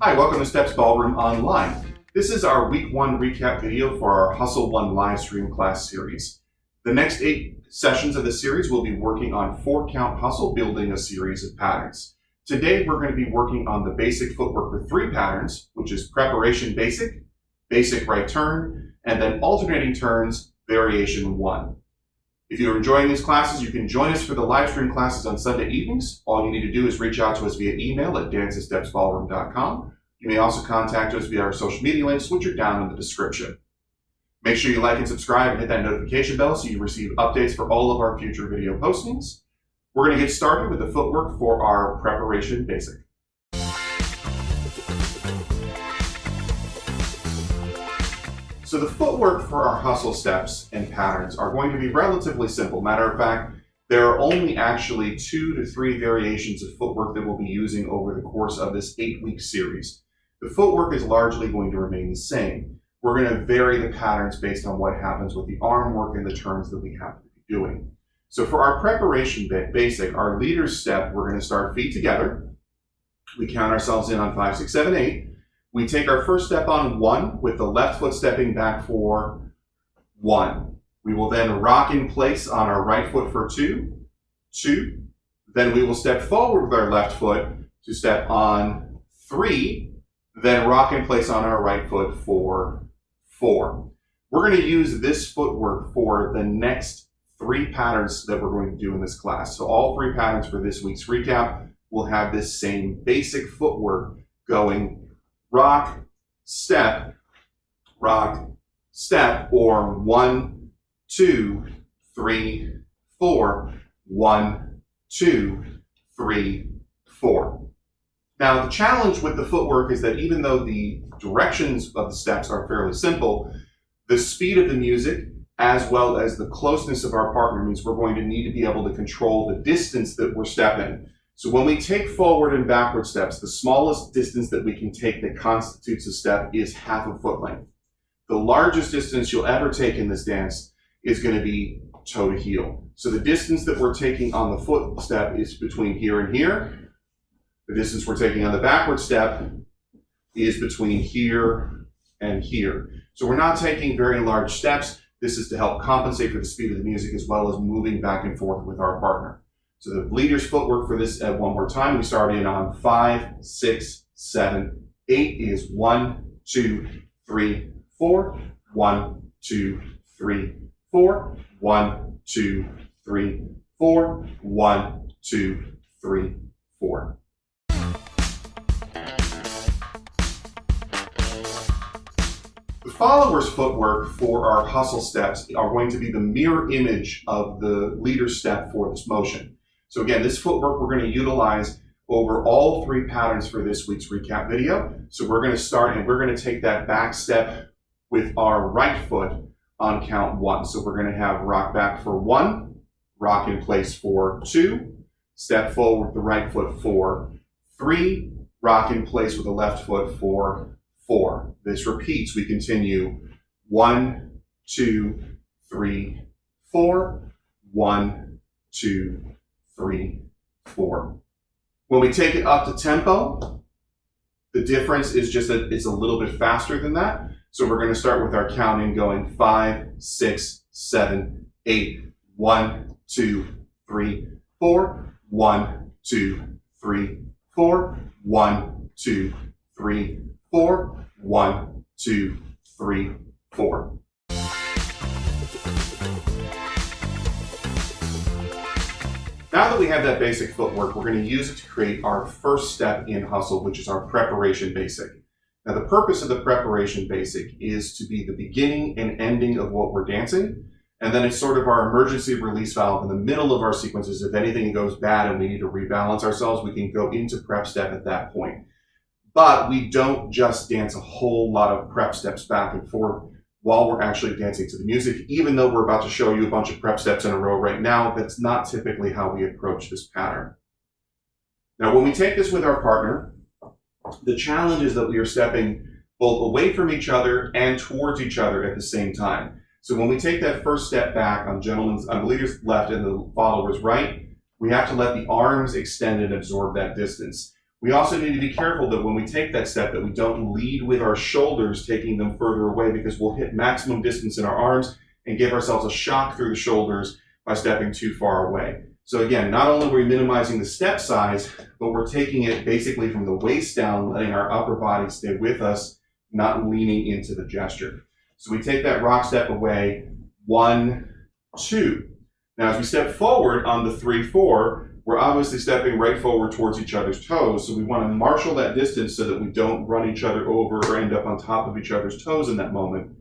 Hi, welcome to StepsBallroom Online. This is our Week 1 recap video for our Hustle 1 live stream class series. The next 8 sessions of the series will be working on 4-count hustle, building a series of patterns. Today we're going to be working on the basic footwork for 3 patterns, which is preparation basic, basic right turn, and then alternating turns, variation 1. If you're enjoying these classes, you can join us for the live stream classes on Sunday evenings. All you need to do is reach out to us via email at dance@stepsballroom.com. You may also contact us via our social media links, which are down in the description. Make sure you like and subscribe and hit that notification bell so you receive updates for all of our future video postings. We're going to get started with the footwork for our preparation basic. So the footwork for our hustle steps and patterns are going to be relatively simple. Matter of fact, there are only actually 2 to 3 variations of footwork that we'll be using over the course of this 8-week series. The footwork is largely going to remain the same. We're going to vary the patterns based on what happens with the arm work and the turns that we happen to be doing. So for our preparation basic, our leader's step, we're going to start feet together. We count ourselves in on 5, 6, 7, 8. We take our first step on 1 with the left foot stepping back for 1. We will then rock in place on our right foot for 2, 2. Then we will step forward with our left foot to step on 3, then rock in place on our right foot for 4. We're going to use this footwork for the next 3 patterns that we're going to do in this class. So all 3 patterns for this week's recap will have this same basic footwork going rock, step, or 1, 2, 3, 4, 1, 2, 3, 4. Now the challenge with the footwork is that even though the directions of the steps are fairly simple, the speed of the music as well as the closeness of our partner means we're going to need to be able to control the distance that we're stepping. So when we take forward and backward steps, the smallest distance that we can take that constitutes a step is half a foot length. The largest distance you'll ever take in this dance is going to be toe to heel. So the distance that we're taking on the foot step is between here and here. The distance we're taking on the backward step is between here and here. So we're not taking very large steps. This is to help compensate for the speed of the music as well as moving back and forth with our partner. So the leader's footwork for this one more time. We start in on 5, 6, 7, 8 is 1, 2, 3, 4. 1, 2, 3, 4. 1, 2, 3, 4. 1, 2, 3, 4. The follower's footwork for our hustle steps are going to be the mirror image of the leader's step for this motion. So again, this footwork we're going to utilize over all 3 patterns for this week's recap video. So we're going to start and we're going to take that back step with our right foot on count 1. So we're going to have rock back for 1, rock in place for 2, step forward with the right foot for 3, rock in place with the left foot for 4. This repeats. We continue 1, 2, 3, 4, 1, 2, 3, 4. When we take it up to tempo, the difference is just that it's a little bit faster than that. So we're going to start with our counting going 5, 6, 7, 8. 1, 2, 3, 4. 1, 2, 3, 4. 1, 2, 3, 4. 1, 2, 3, 4. Now that we have that basic footwork, we're going to use it to create our first step in hustle, which is our preparation basic. Now the purpose of the preparation basic is to be the beginning and ending of what we're dancing, and then it's sort of our emergency release valve in the middle of our sequences. If anything goes bad and we need to rebalance ourselves, we can go into prep step at that point. But we don't just dance a whole lot of prep steps back and forth while we're actually dancing to the music. Even though we're about to show you a bunch of prep steps in a row right now, that's not typically how we approach this pattern. Now, when we take this with our partner, the challenge is that we are stepping both away from each other and towards each other at the same time. So when we take that first step back on the leader's left and the follower's right, we have to let the arms extend and absorb that distance. We also need to be careful that when we take that step that we don't lead with our shoulders, taking them further away, because we'll hit maximum distance in our arms and give ourselves a shock through the shoulders by stepping too far away. So again, not only are we minimizing the step size, but we're taking it basically from the waist down, letting our upper body stay with us, not leaning into the gesture. So we take that rock step away, 1, 2. Now as we step forward on the 3, 4, we're obviously stepping right forward towards each other's toes. So we want to marshal that distance so that we don't run each other over or end up on top of each other's toes in that moment.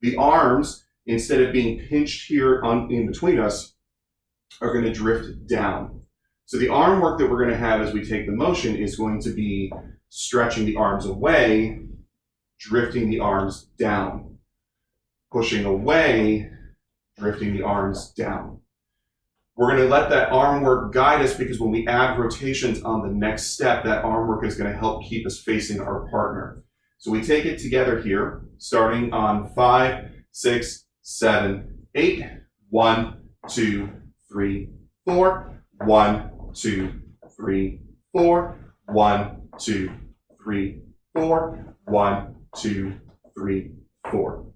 The arms, instead of being pinched here in between us, are going to drift down. So the arm work that we're going to have as we take the motion is going to be stretching the arms away, drifting the arms down, pushing away, drifting the arms down. We're going to let that arm work guide us, because when we add rotations on the next step, that arm work is going to help keep us facing our partner. So we take it together here, starting on 5, 6, 7, 8, 1, 2, 3, 4, 1, 2, 3, 4, 1, 2, 3, 4, 1, 2, 3, 4.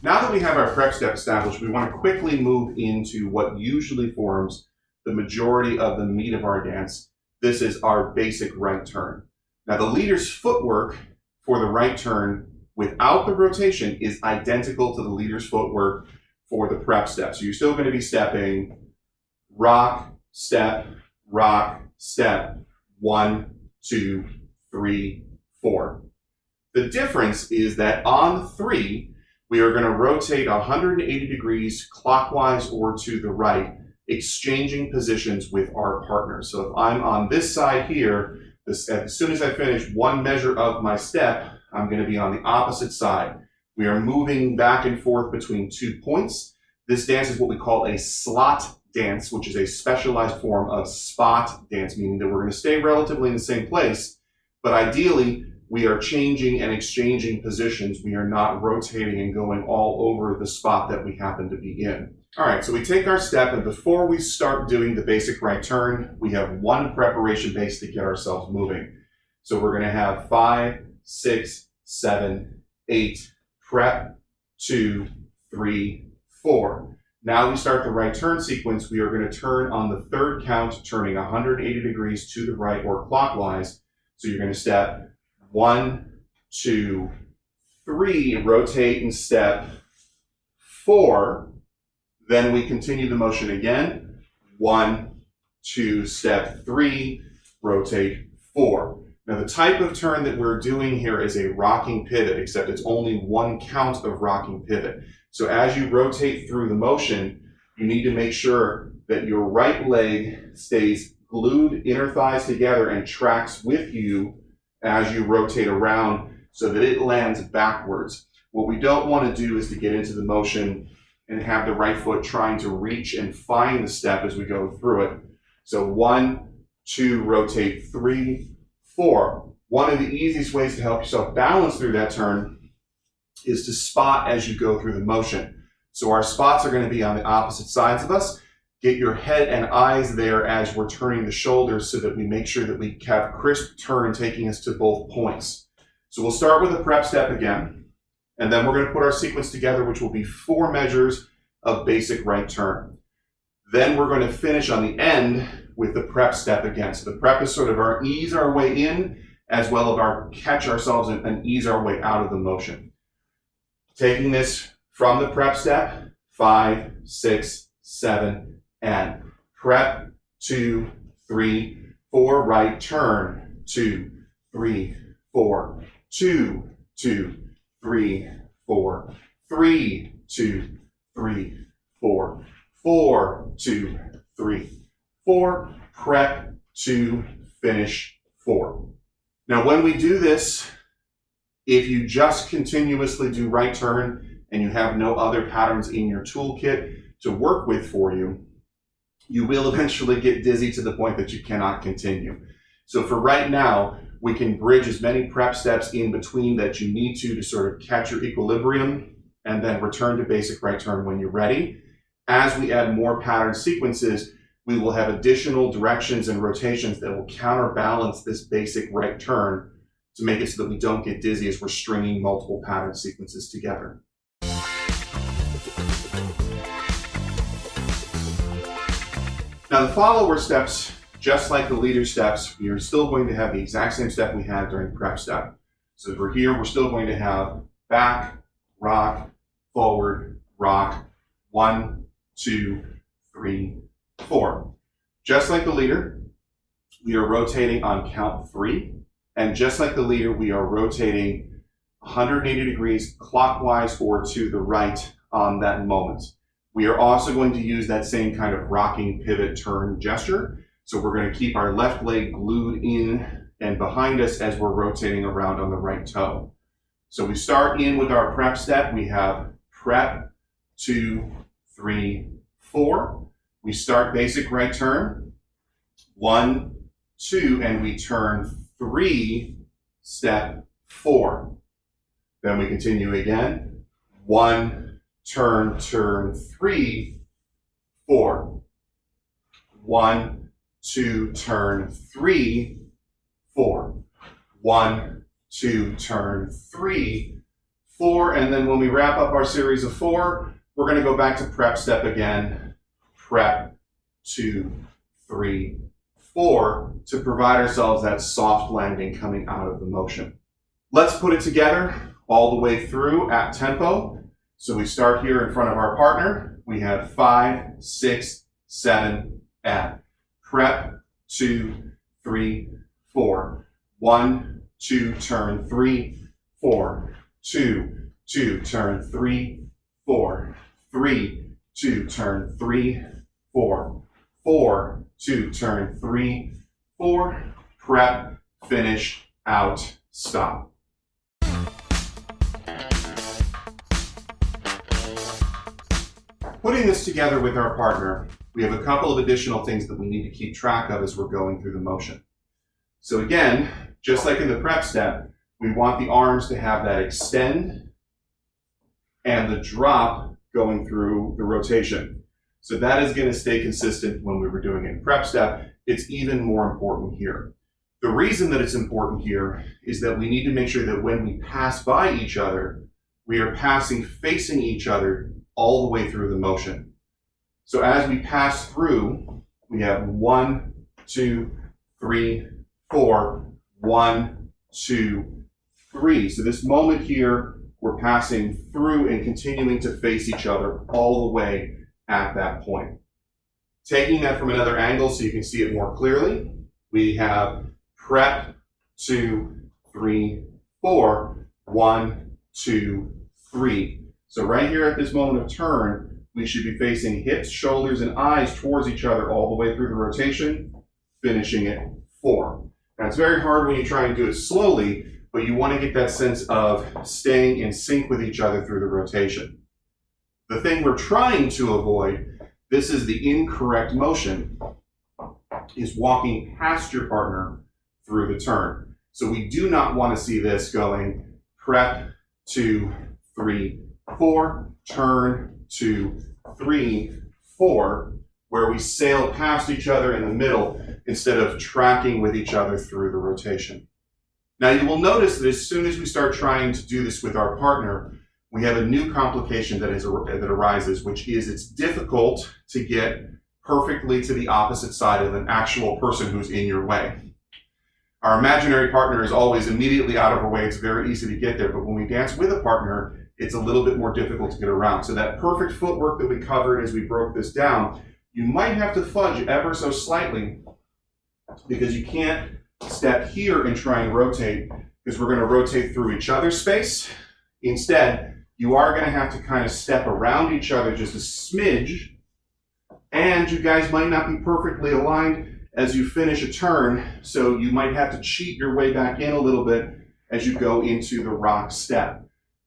Now that we have our prep step established, we want to quickly move into what usually forms the majority of the meat of our dance. This is our basic right turn. Now the leader's footwork for the right turn without the rotation is identical to the leader's footwork for the prep step. So you're still going to be stepping rock, step, 1, 2, 3, 4. The difference is that on 3, we are going to rotate 180 degrees clockwise or to the right, exchanging positions with our partner. So if I'm on this side here, as soon as I finish one measure of my step, I'm going to be on the opposite side. We are moving back and forth between 2 points. This dance is what we call a slot dance, which is a specialized form of spot dance, meaning that we're going to stay relatively in the same place, but ideally we are changing and exchanging positions. We are not rotating and going all over the spot that we happen to be in. All right, so we take our step, and before we start doing the basic right turn, we have one preparation base to get ourselves moving. So we're going to have 5, 6, 7, 8, prep, 2, 3, 4. Now we start the right turn sequence. We are going to turn on the third count, turning 180 degrees to the right or clockwise. So you're going to step 1, 2, 3, rotate and step 4. Then we continue the motion again. 1, 2, step 3, rotate 4. Now the type of turn that we're doing here is a rocking pivot, except it's only one count of rocking pivot. So as you rotate through the motion, you need to make sure that your right leg stays glued, inner thighs together, and tracks with you as you rotate around so that it lands backwards. What we don't want to do is to get into the motion and have the right foot trying to reach and find the step as we go through it. So 1, 2, rotate 3, 4. One of the easiest ways to help yourself balance through that turn is to spot as you go through the motion. So our spots are going to be on the opposite sides of us. Get your head and eyes there as we're turning the shoulders so that we make sure that we have crisp turn taking us to both points. So we'll start with a prep step again, and then we're going to put our sequence together, which will be 4 measures of basic right turn. Then we're going to finish on the end with the prep step again. So the prep is sort of our ease our way in, as well as our catch ourselves and ease our way out of the motion. Taking this from the prep step, 5, 6, 7, and prep, 2, 3, 4, right turn, 2, 3, 4, 2, 2, 3, 4, 3, 2, 3, 4, 4, 2, 3, 4, prep, 2, finish, 4. Now when we do this, if you just continuously do right turn and you have no other patterns in your toolkit to work with for you, you will eventually get dizzy to the point that you cannot continue. So for right now, we can bridge as many prep steps in between that you need to sort of catch your equilibrium and then return to basic right turn when you're ready. As we add more pattern sequences, we will have additional directions and rotations that will counterbalance this basic right turn to make it so that we don't get dizzy as we're stringing multiple pattern sequences together. Now the follower steps, just like the leader steps, we are still going to have the exact same step we had during prep step. So if we're here, we're still going to have back, rock, forward, rock, 1, 2, 3, 4. Just like the leader, we are rotating on count 3. And just like the leader, we are rotating 180 degrees clockwise or to the right on that moment. We are also going to use that same kind of rocking pivot turn gesture. So we're going to keep our left leg glued in and behind us as we're rotating around on the right toe. So we start in with our prep step. We have prep, 2, 3, 4. We start basic right turn, 1, 2, and we turn 3, step 4. Then we continue again, 1, turn, 3, 4. 1, 2, turn, 3, 4. 1, 2, turn, 3, 4. And then when we wrap up our series of 4, we're going to go back to prep step again. Prep, 2, 3, 4 to provide ourselves that soft landing coming out of the motion. Let's put it together all the way through at tempo. So we start here in front of our partner. We have 5, 6, 7, and prep, 2, 3, 4. 1, 2, turn, 3, 4. 2, 2, turn, 3, 4. 3, 2, turn, 3, 4. 4, 2, turn, 3, 4. Prep, finish, out, stop. Putting this together with our partner, we have a couple of additional things that we need to keep track of as we're going through the motion. So again, just like in the prep step, we want the arms to have that extend and the drop going through the rotation. So that is going to stay consistent when we were doing it in prep step. It's even more important here. The reason that it's important here is that we need to make sure that when we pass by each other, we are passing facing each other all the way through the motion. So as we pass through, we have 1, 2, 3, 4, 1, 2, 3. So this moment here, we're passing through and continuing to face each other all the way at that point. Taking that from another angle so you can see it more clearly, we have prep, 2, 3, 4, 1, 2, 3. So right here at this moment of turn, we should be facing hips, shoulders, and eyes towards each other all the way through the rotation, finishing it 4. Now it's very hard when you try and do it slowly, but you want to get that sense of staying in sync with each other through the rotation. The thing we're trying to avoid, this is the incorrect motion, is walking past your partner through the turn. So we do not want to see this going prep, 2, 3, 4, turn, 2, 3, 4, where we sail past each other in the middle instead of tracking with each other through the rotation. Now you will notice that as soon as we start trying to do this with our partner, we have a new complication that arises, which is it's difficult to get perfectly to the opposite side of an actual person who's in your way. Our imaginary partner is always immediately out of our way. It's very easy to get there, but when we dance with a partner, it's a little bit more difficult to get around. So that perfect footwork that we covered as we broke this down, you might have to fudge ever so slightly because you can't step here and try and rotate because we're going to rotate through each other's space. Instead, you are going to have to kind of step around each other just a smidge, and you guys might not be perfectly aligned as you finish a turn, so you might have to cheat your way back in a little bit as you go into the rock step.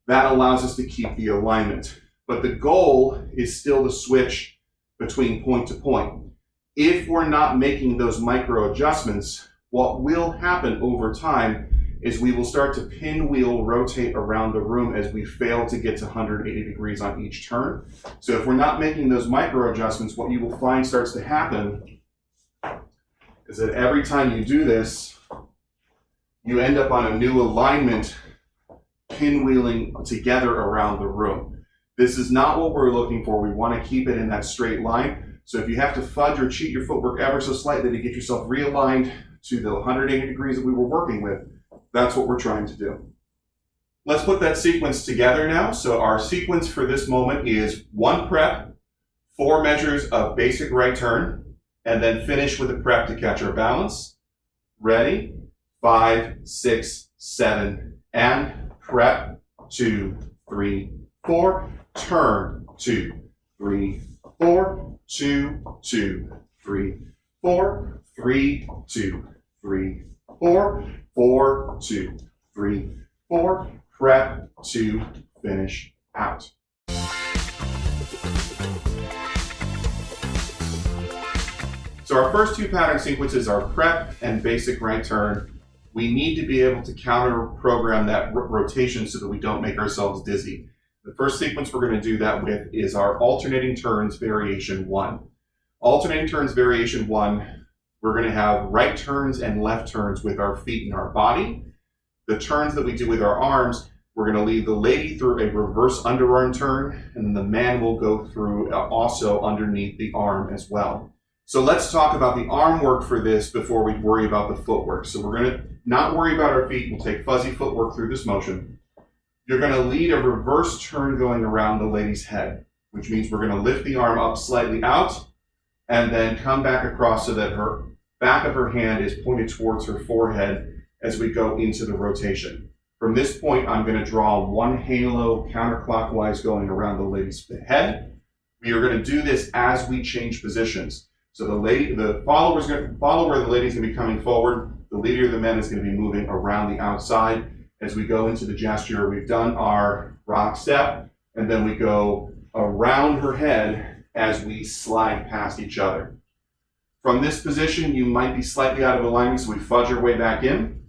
That allows us to keep the alignment, but the goal is still to switch between point to point. If we're not making those micro adjustments, what will happen over time is we will start to pinwheel rotate around the room as we fail to get to 180 degrees on each turn. So if we're not making those micro adjustments, what you will find starts to happen is that every time you do this, you end up on a new alignment, pinwheeling together around the room. This is not what we're looking for. We want to keep it in that straight line. So if you have to fudge or cheat your footwork ever so slightly to get yourself realigned to the 180 degrees that we were working with, that's what we're trying to do. Let's put that sequence together now. So our sequence for this moment is 1 prep, 4 measures of basic right turn, and then finish with a prep to catch our balance. Ready? 5, 6, 7, and prep, 2, 3, 4, turn, 2, 3, 4, 2, 2, 3, 4, 3, 2, 3, 4, 4, 2, 3, 4, prep, 2, finish, out. So our first 2 pattern sequences are prep and basic right turn. We need to be able to counter program that rotation so that we don't make ourselves dizzy. The first sequence we're going to do that with is our alternating turns variation 1. Alternating turns variation 1, we're going to have right turns and left turns with our feet and our body. The turns that we do with our arms, we're going to lead the lady through a reverse underarm turn, and then the man will go through also underneath the arm as well. So let's talk about the arm work for this before we worry about the footwork. So we're going to not worry about our feet. We'll take fuzzy footwork through this motion. You're going to lead a reverse turn going around the lady's head, which means we're going to lift the arm up slightly out and then come back across so that her back of her hand is pointed towards her forehead as we go into the rotation. From this point, I'm going to draw 1 halo counterclockwise going around the lady's head. We are going to do this as we change positions. So the follower of the lady is going to be coming forward. The leader of the men is going to be moving around the outside. As we go into the gesture, we've done our rock step, and then we go around her head as we slide past each other. From this position, you might be slightly out of alignment, so we fudge our way back in.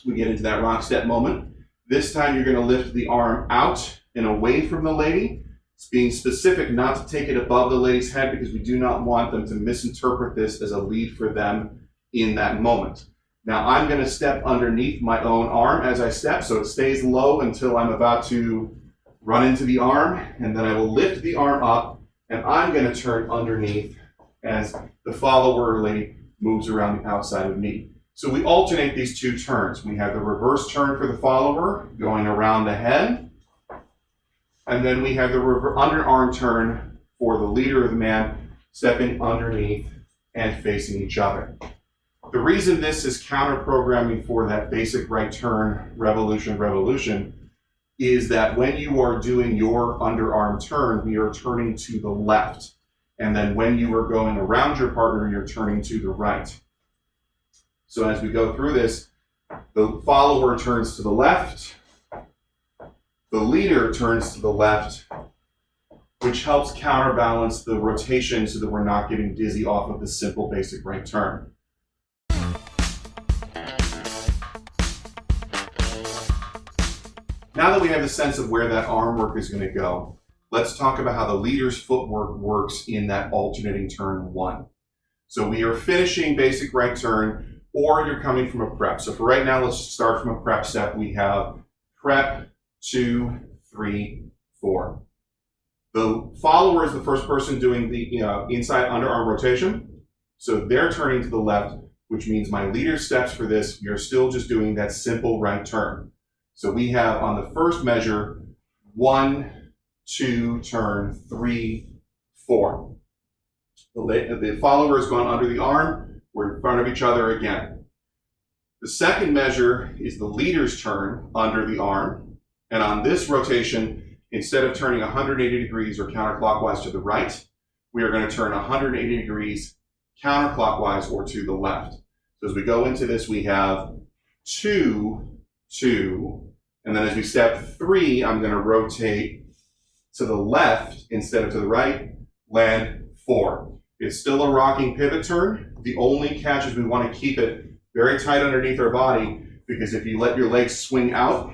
We get into that rock step moment. This time you're going to lift the arm out and away from the lady. It's being specific not to take it above the lady's head because we do not want them to misinterpret this as a lead for them in that moment. Now I'm going to step underneath my own arm as I step, so it stays low until I'm about to run into the arm, and then I will lift the arm up, and I'm going to turn underneath as the follower lady moves around the outside of me. So we alternate these 2 turns. We have the reverse turn for the follower going around the head, and then we have the underarm turn for the leader of the man stepping underneath and facing each other. The reason this is counter-programming for that basic right turn, revolution, is that when you are doing your underarm turn, we are turning to the left. And then when you are going around your partner, you're turning to the right. So as we go through this, the follower turns to the left, the leader turns to the left, which helps counterbalance the rotation so that we're not getting dizzy off of the simple basic right turn. Now that we have the sense of where that arm work is going to go, let's talk about how the leader's footwork works in that alternating turn 1. So we are finishing basic right turn, or you're coming from a prep. So for right now, let's just start from a prep step. We have prep, 2, 3, 4. The follower is the first person doing the inside underarm rotation. So they're turning to the left, which means my leader steps for this. We are still just doing that simple right turn. So we have on the first measure, 1, 2, turn, 3, 4. The follower has gone under the arm. We're in front of each other again. The second measure is the leader's turn under the arm. And on this rotation, instead of turning 180 degrees or counterclockwise to the right, we are going to turn 180 degrees counterclockwise or to the left. So as we go into this, we have 2, 2, and then as we step 3, I'm going to rotate to the left instead of to the right, land 4. It's still a rocking pivot turn. The only catch is we want to keep it very tight underneath our body because if you let your legs swing out,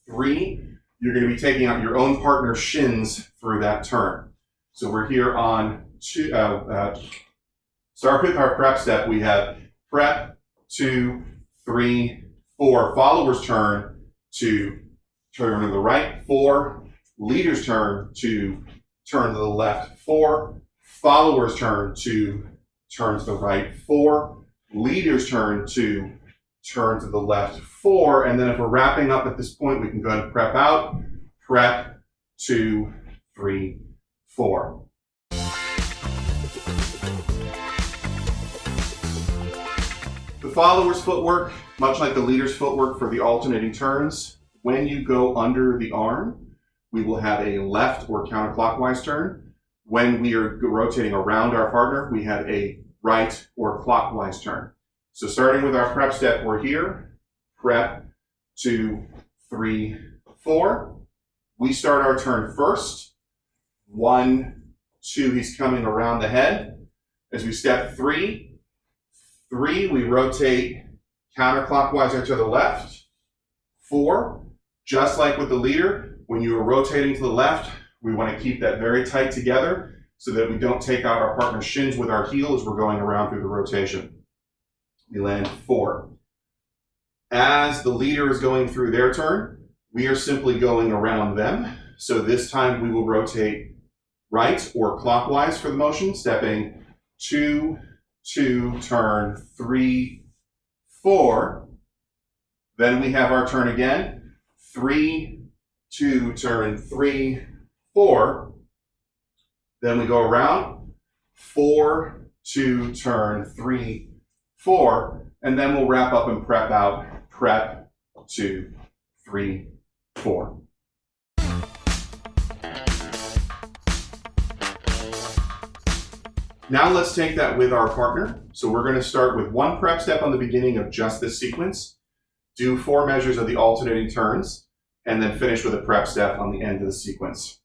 3, you're going to be taking out your own partner's shins through that turn. So we're here on 2, start with our prep step. We have prep, 2, 3, 4, follower's turn to turn to the right, 4, leader's turn to turn to the left, 4, follower's turn to turn to the right, 4, leader's turn to turn to the left, 4, and then if we're wrapping up at this point, we can go ahead and prep out, prep, 2, 3, 4. The follower's footwork, much like the leader's footwork for the alternating turns, when you go under the arm, we will have a left or counterclockwise turn. When we are rotating around our partner, we have a right or clockwise turn. So starting with our prep step, we're here, prep, 2, 3, 4. We start our turn first. 1, 2, he's coming around the head. As we step 3, we rotate counterclockwise to the left. 4, just like with the leader, when you are rotating to the left, we want to keep that very tight together so that we don't take out our partner's shins with our heel as we're going around through the rotation. We land 4. As the leader is going through their turn, we are simply going around them. So this time we will rotate right or clockwise for the motion, stepping 2, 2, turn 3, 4. Then we have our turn again, 3, 2, turn 3, 4. Then we go around, 4, 2, turn 3, 4, and then we'll wrap up and prep out, prep, 2, 3, 4. Now let's take that with our partner. So we're going to start with 1 prep step on the beginning of just this sequence, do 4 measures of the alternating turns, and then finish with a prep step on the end of the sequence.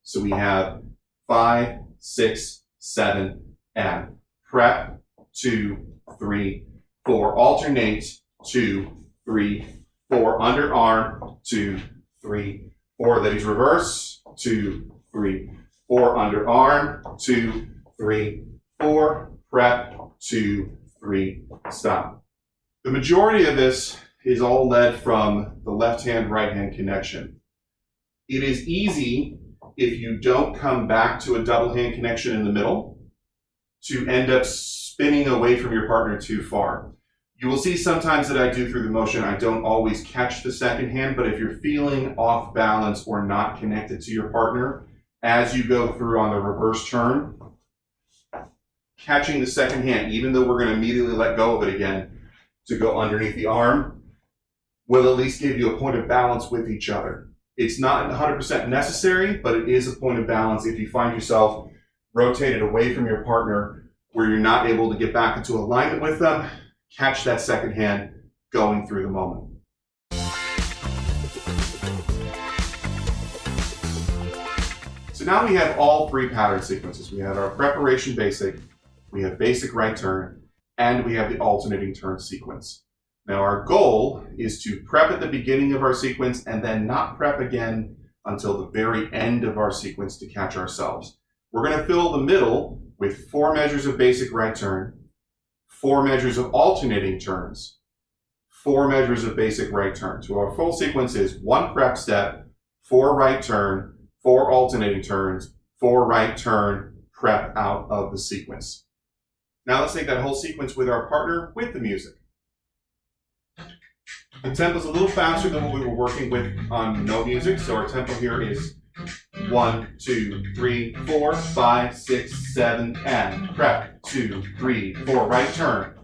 So we have 5, 6, 7, and prep, 2, 3, 4, alternate, 2, 3, 4, underarm, 2, 3, 4, ladies reverse, 2, 3, 4, underarm, 2, 3, 4, prep, 2, 3, stop. The majority of this is all led from the left hand, right hand connection. It is easy if you don't come back to a double hand connection in the middle to end up spinning away from your partner too far. You will see sometimes that I do through the motion, I don't always catch the second hand, but if you're feeling off balance or not connected to your partner, as you go through on the reverse turn, catching the second hand, even though we're going to immediately let go of it again to go underneath the arm, will at least give you a point of balance with each other. It's not 100% necessary, but it is a point of balance if you find yourself rotated away from your partner where you're not able to get back into alignment with them. Catch that second hand going through the moment. So now we have all 3 pattern sequences. We have our preparation basic, we have basic right turn, and we have the alternating turn sequence. Now our goal is to prep at the beginning of our sequence and then not prep again until the very end of our sequence to catch ourselves. We're going to fill the middle with 4 measures of basic right turn, 4 measures of alternating turns, 4 measures of basic right turn. So our full sequence is 1 prep step, 4 right turn, 4 alternating turns, 4 right turn, prep out of the sequence. Now let's take that whole sequence with our partner with the music. The tempo is a little faster than what we were working with on no music, so our tempo here is 1, 2, 3, 4, 5, 6, 7, and prep, 2, 3, 4, right turn,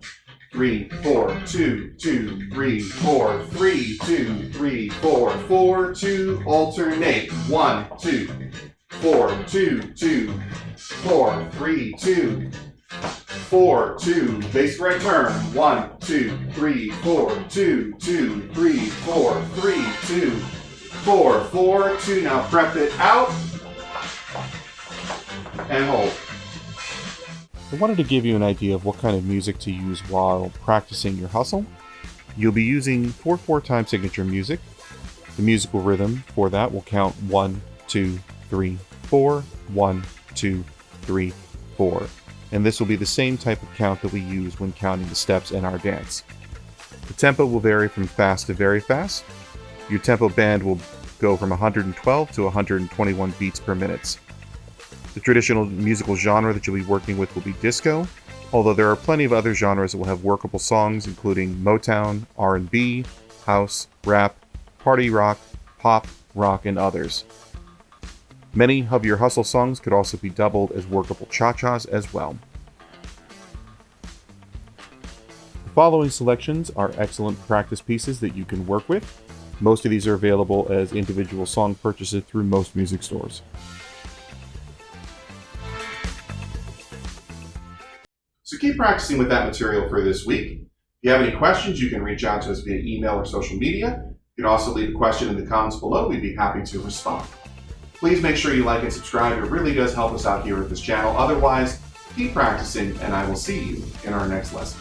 3, 4, 2, 2, 3, 4, 3, 2, 3, 4, 4, 2, alternate, 1, 2, 4, 2, 2, 4, 3, 2, 4, 2, basic right turn, 1, 2, 3, 4, 2, 2, 3, 4, 3, 2, 4, 4, 2, now prep it out, and hold. I wanted to give you an idea of what kind of music to use while practicing your hustle. You'll be using 4/4 time signature music. The musical rhythm for that will count 1, 2, 3, 4, 1, 2, 3, 4. And this will be the same type of count that we use when counting the steps in our dance. The tempo will vary from fast to very fast. Your tempo band will go from 112 to 121 beats per minute. The traditional musical genre that you'll be working with will be disco, although there are plenty of other genres that will have workable songs, including Motown, R&B, house, rap, party rock, pop, rock, and others. Many of your hustle songs could also be doubled as workable cha-chas as well. The following selections are excellent practice pieces that you can work with. Most of these are available as individual song purchases through most music stores. So keep practicing with that material for this week. If you have any questions, you can reach out to us via email or social media. You can also leave a question in the comments below. We'd be happy to respond. Please make sure you like and subscribe. It really does help us out here at this channel. Otherwise, keep practicing, and I will see you in our next lesson.